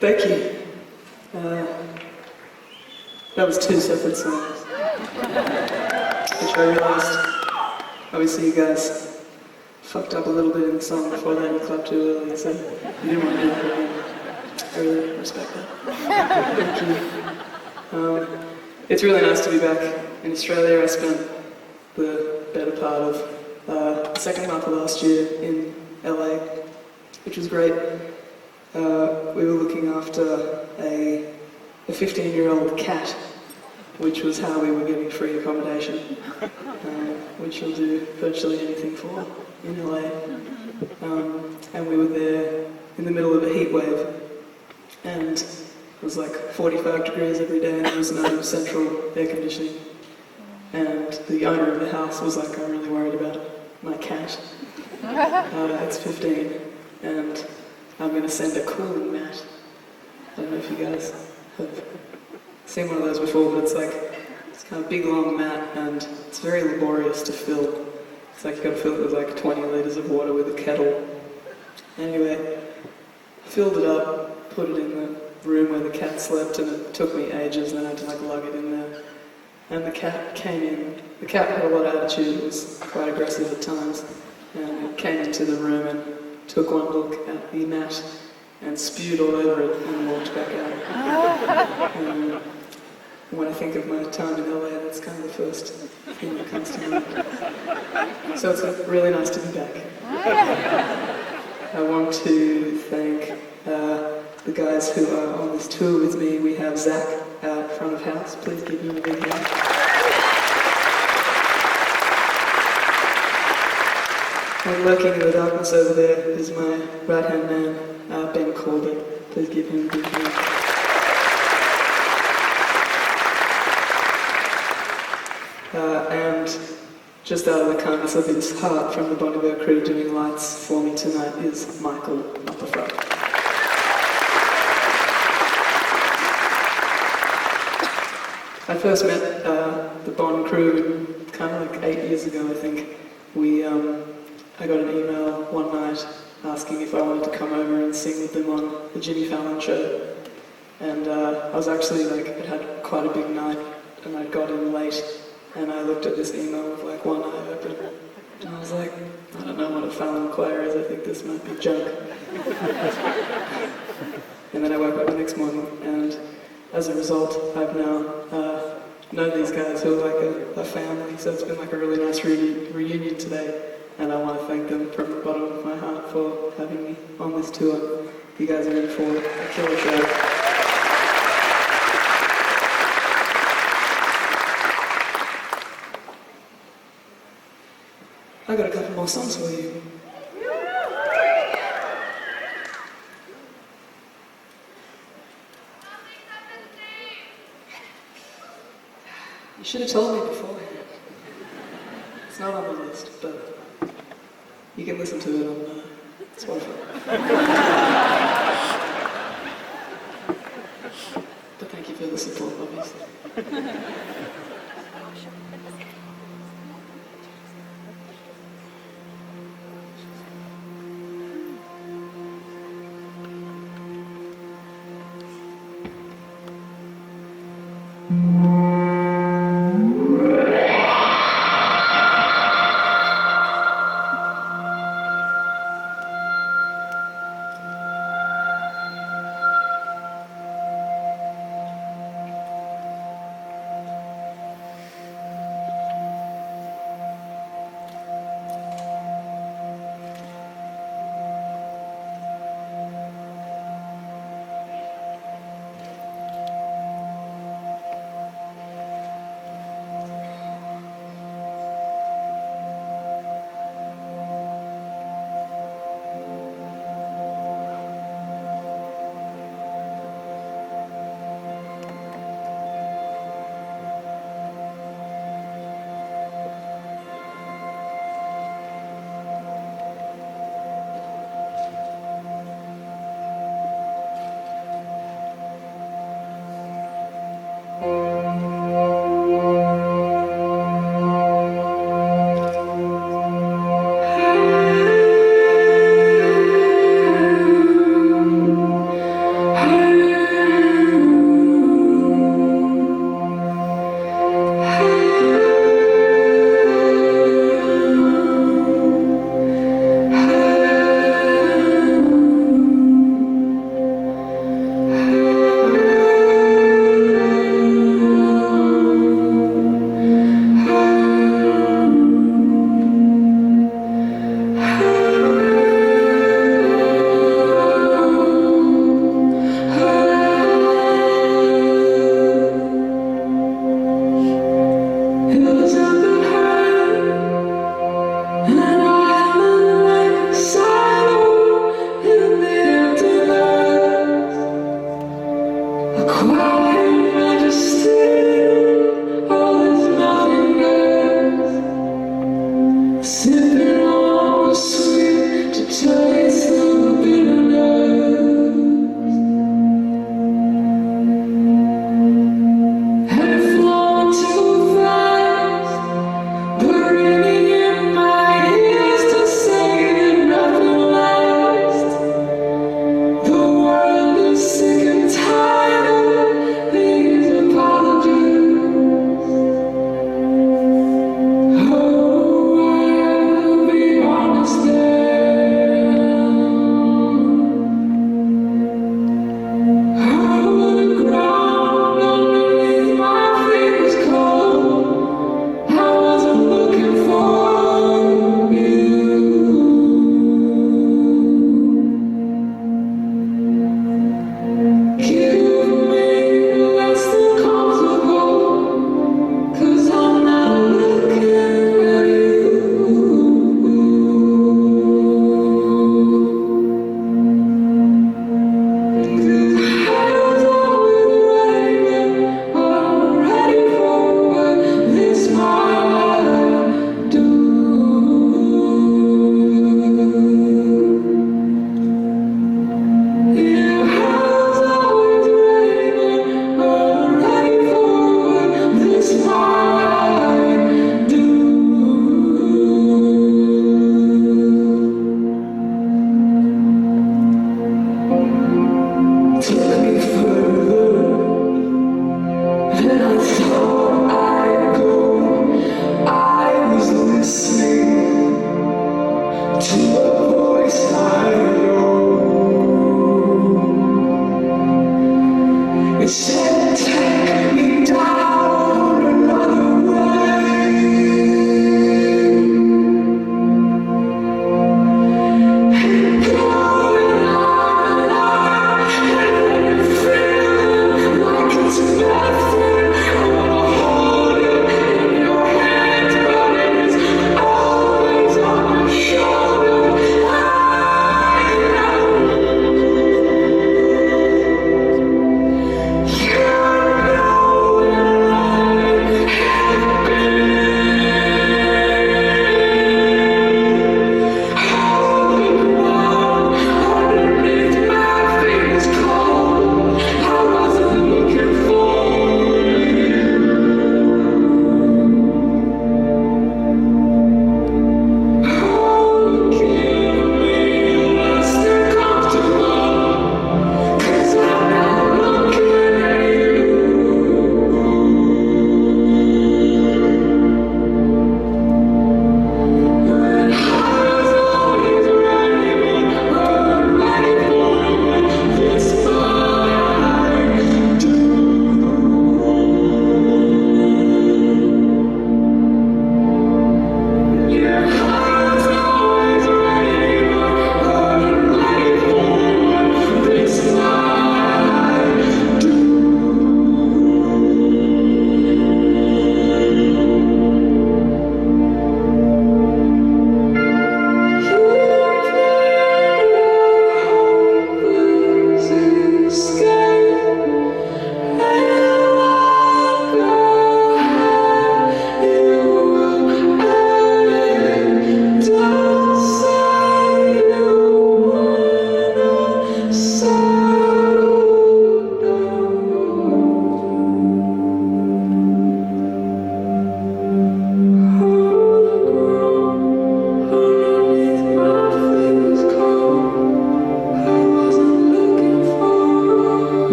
Thank you. That was two separate songs, which I realised, obviously you guys fucked up a little bit in the song before that, you clapped too early, so you didn't want to do that again. I really respect that. Thank you. It's really nice to be back in Australia. I spent the better part of the second month of last year in LA, which was great. We were looking after a 15-year-old cat, which was how we were getting free accommodation, which you'll do virtually anything for in LA. And we were there in the middle of a heat wave, and it was like 45 degrees every day, and there was no central air conditioning. And the owner of the house was like, I'm really worried about my cat. It's 15, and I'm going to send a cooling mat. I don't know if you guys have seen one of those before, but it's kind of big long mat, and it's very laborious to fill. It's like you've got to fill it with like 20 litres of water with a kettle. Anyway, filled it up, put it in the room where the cat slept, and it took me ages, and then I had to like lug it in there. And the cat came in. The cat had a lot of attitude, it was quite aggressive at times, and it came into the room and took one look at the mat and spewed all over it and walked back out. When I think of my time in LA, that's kind of the first thing that comes to mind. So it's really nice to be back. I want to thank the guys who are on this tour with me. We have Zach out front of house. Please give him a big hand. And lurking in the darkness over there is my right-hand man, Ben Gordi. Please give him a big hand. And just out of the kindness of his heart from the Bon Iver crew doing lights for me tonight is Michael up the front. I first met the Bon crew kind of like 8 years ago, I think. I got an email one night asking if I wanted to come over and sing with them on the Jimmy Fallon show. And I was actually I'd had quite a big night, and I got in late, and I looked at this email with like one eye open, and I was like, I don't know what a Fallon choir is, I think this might be junk. And then I woke up the next morning, and as a result, I've now known these guys who are like a family, so it's been like a really nice reunion today, and I want to thank them from the bottom of my heart for having me on this tour. You guys are in for a killer show. I got a couple more songs for you. You should have told me beforehand. It's not on the list, but you can listen to it on Spotify. But thank you for the support, obviously. share.